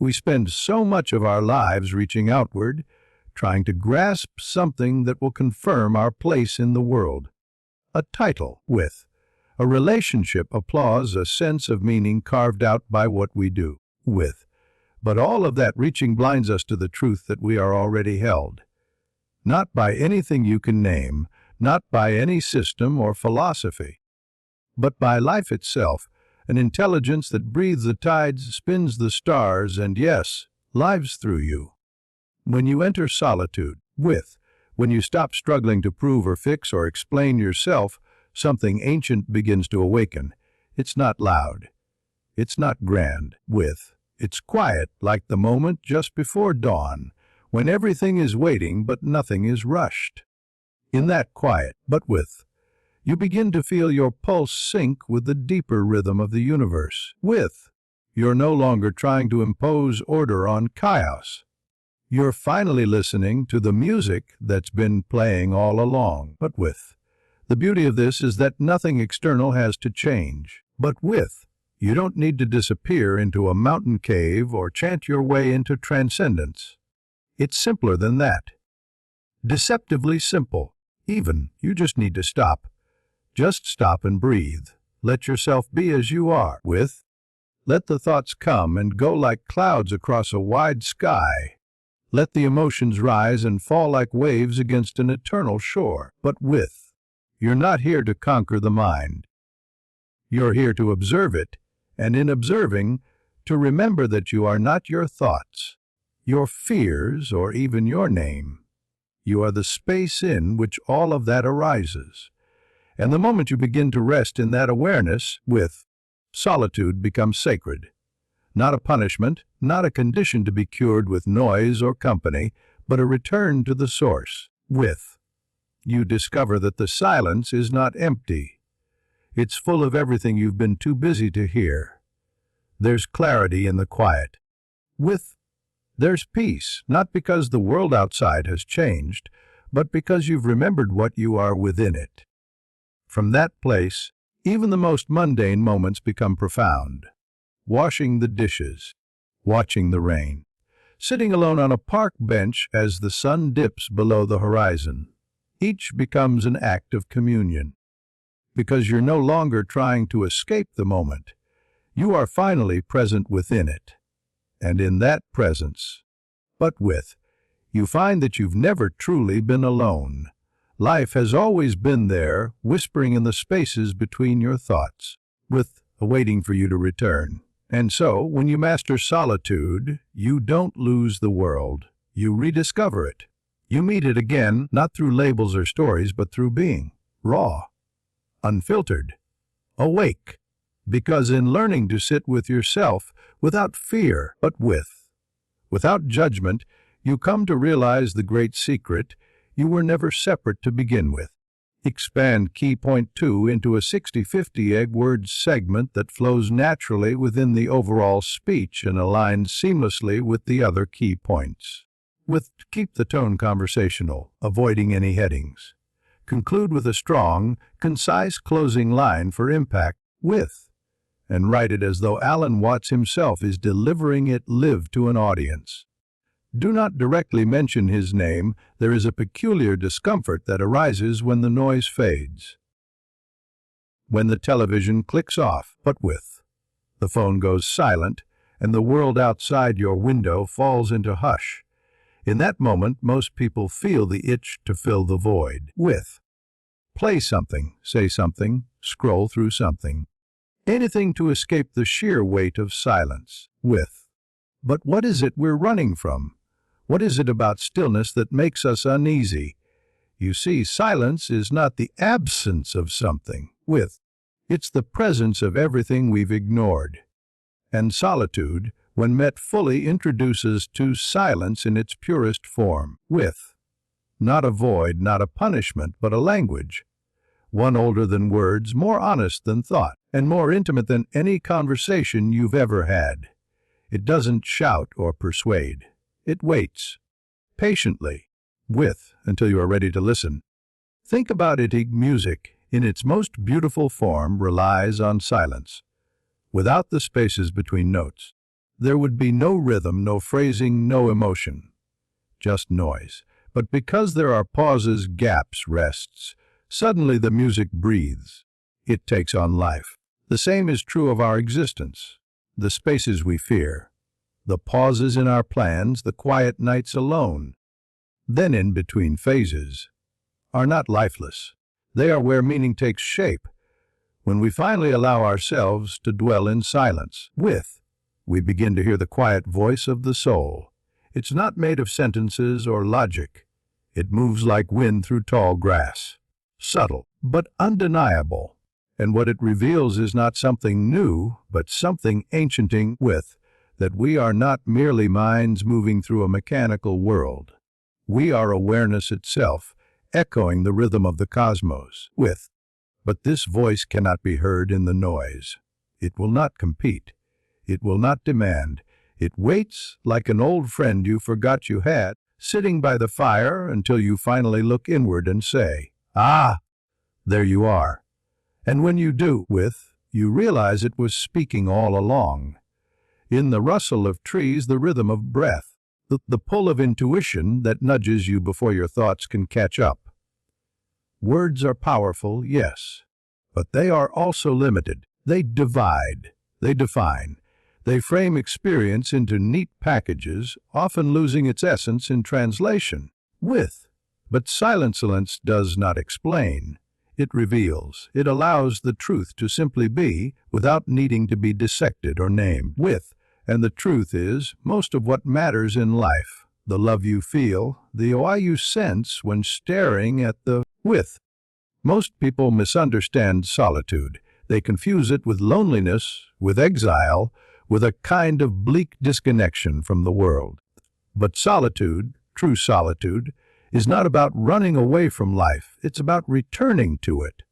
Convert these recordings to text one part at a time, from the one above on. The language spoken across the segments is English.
We spend so much of our lives reaching outward, trying to grasp something that will confirm our place in the world. A title, with. A relationship, applause, a sense of meaning carved out by what we do, with. But all of that reaching blinds us to the truth that we are already held. Not by anything you can name, not by any system or philosophy, but by life itself, an intelligence that breathes the tides, spins the stars, and yes, lives through you. When you enter solitude, when you stop struggling to prove or fix or explain yourself, something ancient begins to awaken. It's not loud. It's not grand. It's quiet, like the moment just before dawn, when everything is waiting but nothing is rushed. In that quiet, you begin to feel your pulse sync with the deeper rhythm of the universe. You're no longer trying to impose order on chaos. You're finally listening to the music that's been playing all along. The beauty of this is that nothing external has to change. You don't need to disappear into a mountain cave or chant your way into transcendence. It's simpler than that. Deceptively simple. You just need to stop. Just stop and breathe. Let yourself be as you are. Let the thoughts come and go like clouds across a wide sky. Let the emotions rise and fall like waves against an eternal shore. You're not here to conquer the mind. You're here to observe it, and in observing, to remember that you are not your thoughts, your fears, or even your name. You are the space in which all of that arises. And the moment you begin to rest in that awareness, solitude becomes sacred. Not a punishment, not a condition to be cured with noise or company, but a return to the source. You discover that the silence is not empty. It's full of everything you've been too busy to hear. There's clarity in the quiet. There's peace, not because the world outside has changed, but because you've remembered what you are within it. From that place, even the most mundane moments become profound. Washing the dishes, watching the rain, sitting alone on a park bench as the sun dips below the horizon. Each becomes an act of communion. Because you're no longer trying to escape the moment. You are finally present within it. And in that presence, you find that you've never truly been alone. Life has always been there, whispering in the spaces between your thoughts, awaiting for you to return. And so, when you master solitude, you don't lose the world. You rediscover it. You meet it again, not through labels or stories, but through being. Raw. Unfiltered. Awake. Because in learning to sit with yourself, without fear, but without judgment, you come to realize the great secret: you were never separate to begin with. Expand key point 2 into a 60-50 egg-word segment that flows naturally within the overall speech and aligns seamlessly with the other key points. Keep the tone conversational, avoiding any headings. Conclude with a strong, concise closing line for impact. And write it as though Alan Watts himself is delivering it live to an audience. Do not directly mention his name. There is a peculiar discomfort that arises when the noise fades. When the television clicks off, the phone goes silent, and the world outside your window falls into hush. In that moment, most people feel the itch to fill the void. Play something, say something, scroll through something. Anything to escape the sheer weight of silence. But what is it we're running from? What is it about stillness that makes us uneasy? You see, silence is not the absence of something. It's the presence of everything we've ignored. And solitude, when met fully, introduces to silence in its purest form. Not a void, not a punishment, but a language. One older than words, more honest than thought, and more intimate than any conversation you've ever had. It doesn't shout or persuade. It waits, patiently, until you are ready to listen. Think about it. Music, in its most beautiful form, relies on silence, without the spaces between notes. there would be no rhythm, no phrasing, no emotion, just noise. But because there are pauses, gaps, rests, suddenly the music breathes. It takes on life. The same is true of our existence. The spaces we fear, the pauses in our plans, the quiet nights alone, then in between phases, are not lifeless. They are where meaning takes shape. When we finally allow ourselves to dwell in silence, we begin to hear the quiet voice of the soul. It's not made of sentences or logic. It moves like wind through tall grass, subtle but undeniable. And what it reveals is not something new, but something ancienting that we are not merely minds moving through a mechanical world. We are awareness itself, echoing the rhythm of the cosmos. But this voice cannot be heard in the noise. It will not compete. It will not demand. It waits like an old friend you forgot you had, sitting by the fire until you finally look inward and say, "Ah, there you are." And when you do, you realize it was speaking all along. In the rustle of trees, the rhythm of breath, the pull of intuition that nudges you before your thoughts can catch up. Words are powerful, yes, but they are also limited. They divide, they define, they frame experience into neat packages, often losing its essence in translation. But silence does not explain. It reveals. It allows the truth to simply be without needing to be dissected or named. And the truth is, most of what matters in life, the love you feel, the why you sense when staring at the Most people misunderstand solitude. They confuse it with loneliness, with exile, with a kind of bleak disconnection from the world. But solitude, true solitude, is not about running away from life. It's about returning to it.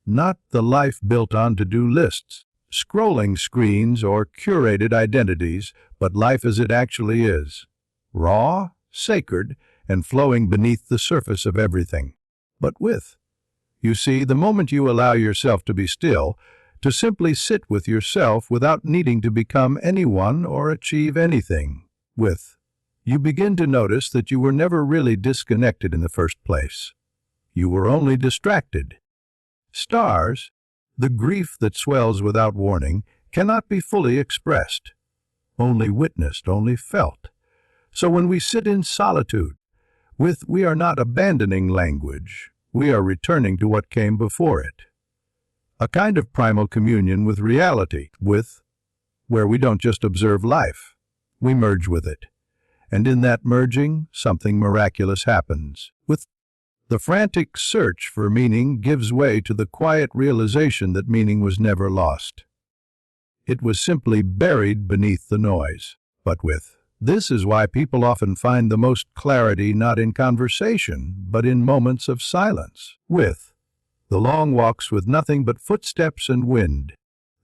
Not the life built on to-do lists, scrolling screens, or curated identities, but life as it actually is. Raw, sacred, and flowing beneath the surface of everything. But you see, the moment you allow yourself to be still, to simply sit with yourself without needing to become anyone or achieve anything, you begin to notice that you were never really disconnected in the first place. You were only distracted. Stars, the grief that swells without warning, cannot be fully expressed, only witnessed, only felt. So when we sit in solitude, we are not abandoning language. We are returning to what came before it. A kind of primal communion with reality, where we don't just observe life, we merge with it. And in that merging, something miraculous happens. The frantic search for meaning gives way to the quiet realization that meaning was never lost. It was simply buried beneath the noise. But this is why people often find the most clarity not in conversation, but in moments of silence. The long walks with nothing but footsteps and wind.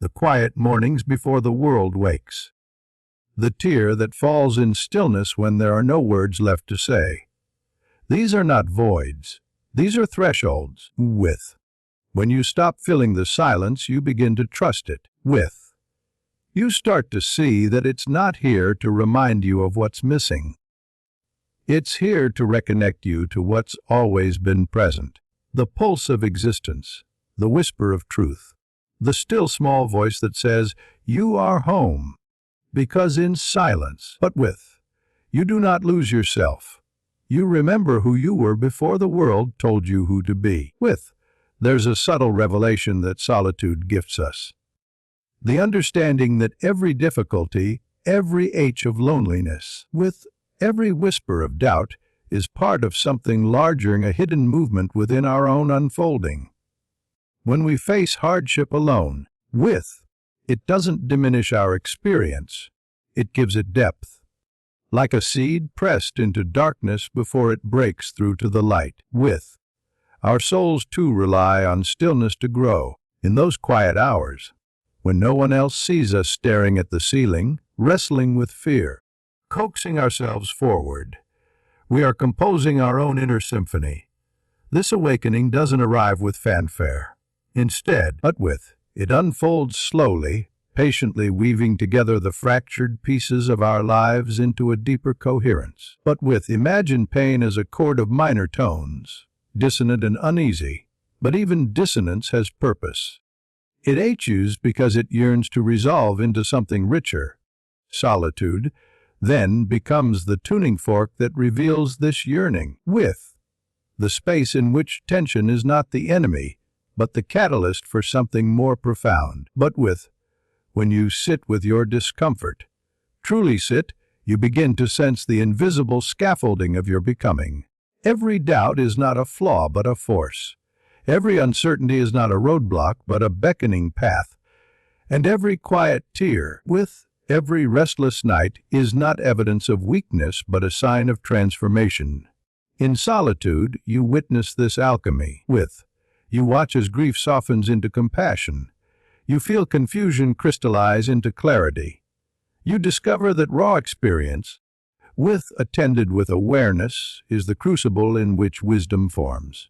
The quiet mornings before the world wakes. The tear that falls in stillness when there are no words left to say. These are not voids. These are thresholds. When you stop filling the silence, you begin to trust it. You start to see that it's not here to remind you of what's missing. It's here to reconnect you to what's always been present. The pulse of existence, the whisper of truth, the still small voice that says, "You are home." Because in silence, you do not lose yourself. You remember who you were before the world told you who to be. There's a subtle revelation that solitude gifts us. The understanding that every difficulty, every ache of loneliness, every whisper of doubt, is part of something larger, a hidden movement within our own unfolding. When we face hardship alone, it doesn't diminish our experience. It gives it depth. Like a seed pressed into darkness before it breaks through to the light. Our souls too rely on stillness to grow. In those quiet hours, when no one else sees us staring at the ceiling, wrestling with fear, coaxing ourselves forward, we are composing our own inner symphony. This awakening doesn't arrive with fanfare. Instead, it unfolds slowly, patiently weaving together the fractured pieces of our lives into a deeper coherence. But with imagine pain as a chord of minor tones, dissonant and uneasy, but even dissonance has purpose. It aches because it yearns to resolve into something richer. Solitude then becomes the tuning fork that reveals this yearning. With the space in which tension is not the enemy, but the catalyst for something more profound. But when you sit with your discomfort, truly sit, you begin to sense the invisible scaffolding of your becoming. Every doubt is not a flaw but a force. Every uncertainty is not a roadblock but a beckoning path. And every quiet tear, with every restless night, is not evidence of weakness but a sign of transformation. In solitude, you witness this alchemy. You watch as grief softens into compassion. You feel confusion crystallize into clarity. You discover that raw experience, attended with awareness, is the crucible in which wisdom forms.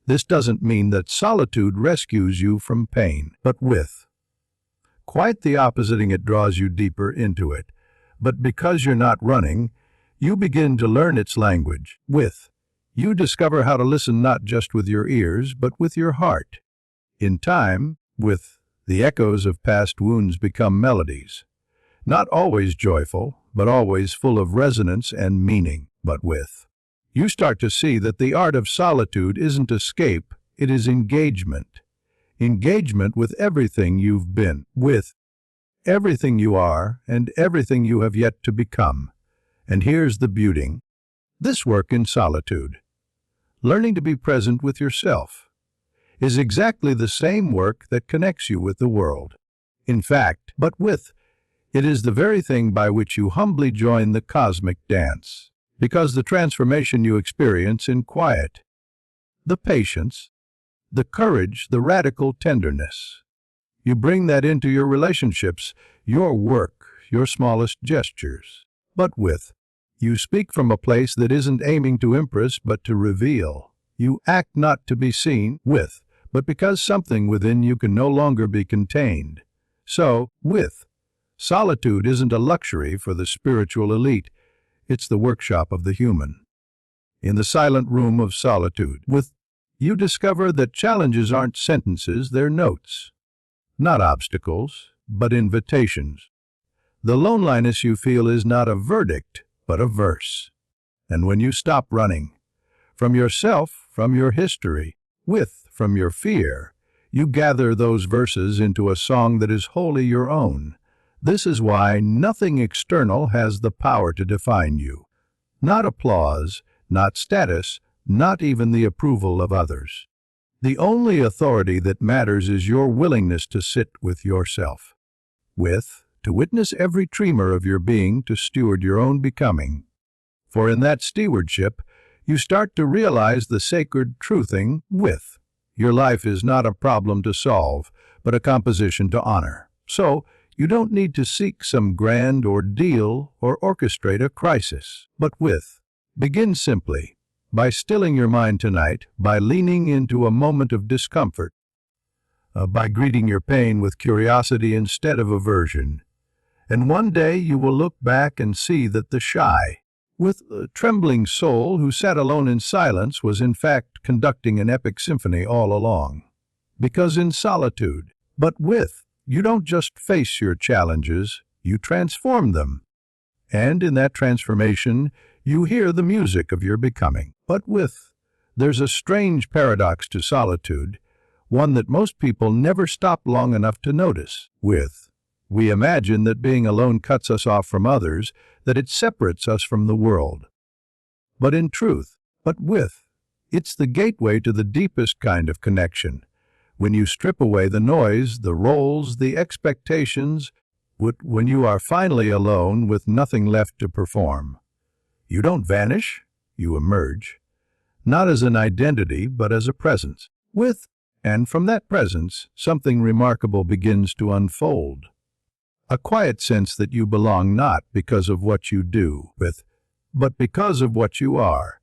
This doesn't mean that solitude rescues you from pain, but quite the opposite, it draws you deeper into it. But because you're not running, you begin to learn its language. You discover how to listen not just with your ears, but with your heart. In time, the echoes of past wounds become melodies. Not always joyful, but always full of resonance and meaning. But you start to see that the art of solitude isn't escape, it is engagement. Engagement with everything you've been, with everything you are, and everything you have yet to become. And here's the beauty. This work in solitude, learning to be present with yourself, is exactly the same work that connects you with the world. In fact, it is the very thing by which you humbly join the cosmic dance. Because the transformation you experience in quiet, the patience, the courage, the radical tenderness, you bring that into your relationships, your work, your smallest gestures. But you speak from a place that isn't aiming to impress but to reveal. You act not to be seen, but because something within you can no longer be contained. So, solitude isn't a luxury for the spiritual elite, it's the workshop of the human. In the silent room of solitude, you discover that challenges aren't sentences, they're notes. Not obstacles, but invitations. The loneliness you feel is not a verdict, but a verse. And when you stop running from yourself, from your history, from your fear, you gather those verses into a song that is wholly your own. This is why nothing external has the power to define you. Not applause, not status, not even the approval of others. The only authority that matters is your willingness to sit with yourself. To witness every tremor of your being, to steward your own becoming. For in that stewardship, you start to realize the sacred truthing your life is not a problem to solve, but a composition to honor. So, you don't need to seek some grand ordeal or orchestrate a crisis, but begin simply, by stilling your mind tonight, by leaning into a moment of discomfort, by greeting your pain with curiosity instead of aversion. And one day you will look back and see that the shy, trembling soul who sat alone in silence was in fact conducting an epic symphony all along. Because in solitude, you don't just face your challenges, you transform them. And in that transformation, you hear the music of your becoming. But there's a strange paradox to solitude, one that most people never stop long enough to notice. We imagine that being alone cuts us off from others, that it separates us from the world. But in truth, it's the gateway to the deepest kind of connection. When you strip away the noise, the roles, the expectations, when you are finally alone with nothing left to perform. You don't vanish, you emerge, not as an identity, but as a presence. And from that presence, something remarkable begins to unfold. A quiet sense that you belong not because of what you do, but because of what you are.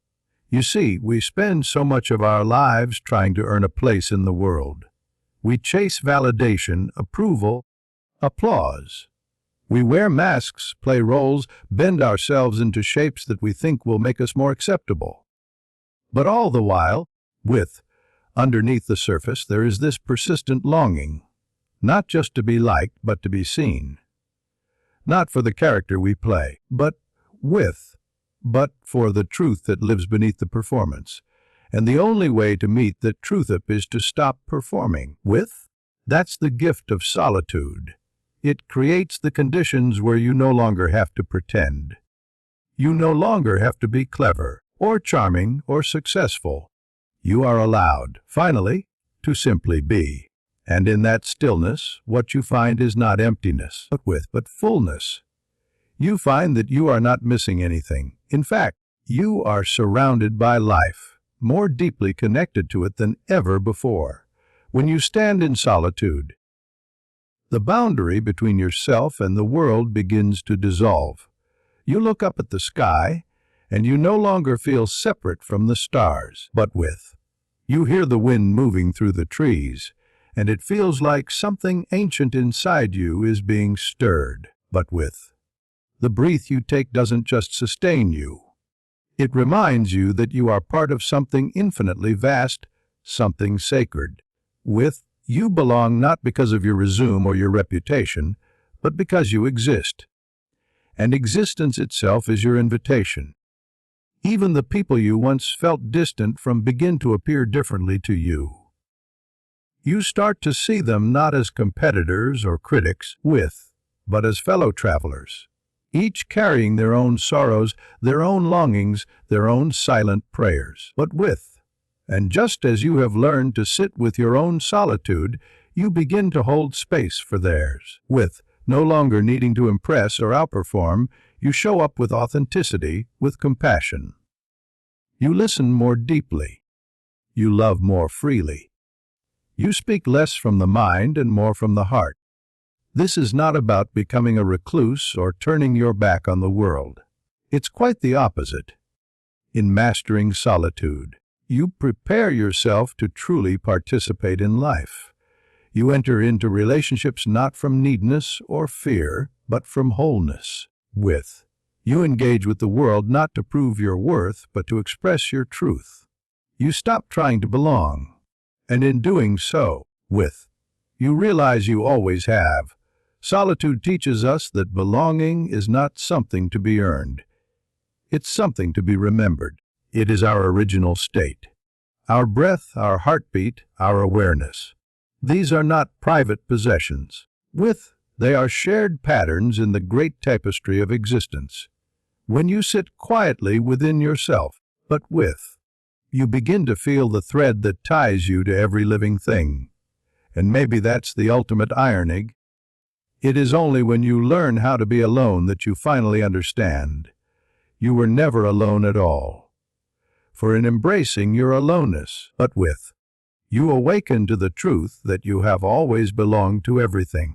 You see, we spend so much of our lives trying to earn a place in the world. We chase validation, approval, applause. We wear masks, play roles, bend ourselves into shapes that we think will make us more acceptable. But all the while, underneath the surface, there is this persistent longing, not just to be liked, but to be seen. Not for the character we play, but for the truth that lives beneath the performance. And the only way to meet that truth up is to stop performing. That's the gift of solitude. It creates the conditions where you no longer have to pretend. You no longer have to be clever, or charming, or successful. You are allowed, finally, to simply be. And in that stillness, what you find is not emptiness, but fullness. You find that you are not missing anything. In fact, you are surrounded by life, more deeply connected to it than ever before. When you stand in solitude, the boundary between yourself and the world begins to dissolve. You look up at the sky, and you no longer feel separate from the stars, but you hear the wind moving through the trees, and it feels like something ancient inside you is being stirred. But the breath you take doesn't just sustain you. It reminds you that you are part of something infinitely vast, something sacred. You belong not because of your resume or your reputation, but because you exist. And existence itself is your invitation. Even the people you once felt distant from begin to appear differently to you. You start to see them not as competitors or critics, but as fellow travelers, each carrying their own sorrows, their own longings, their own silent prayers. And just as you have learned to sit with your own solitude, you begin to hold space for theirs. No longer needing to impress or outperform, you show up with authenticity, with compassion. You listen more deeply. You love more freely. You speak less from the mind and more from the heart. This is not about becoming a recluse or turning your back on the world. It's quite the opposite. In mastering solitude, you prepare yourself to truly participate in life. You enter into relationships not from needness or fear, but from wholeness. You engage with the world not to prove your worth, but to express your truth. You stop trying to belong, and in doing so, you realize you always have. Solitude teaches us that belonging is not something to be earned. It's something to be remembered. It is our original state. Our breath, our heartbeat, our awareness. These are not private possessions. They are shared patterns in the great tapestry of existence. When you sit quietly within yourself, you begin to feel the thread that ties you to every living thing. And maybe that's the ultimate irony. It is only when you learn how to be alone that you finally understand. You were never alone at all. For in embracing your aloneness, you awaken to the truth that you have always belonged to everything.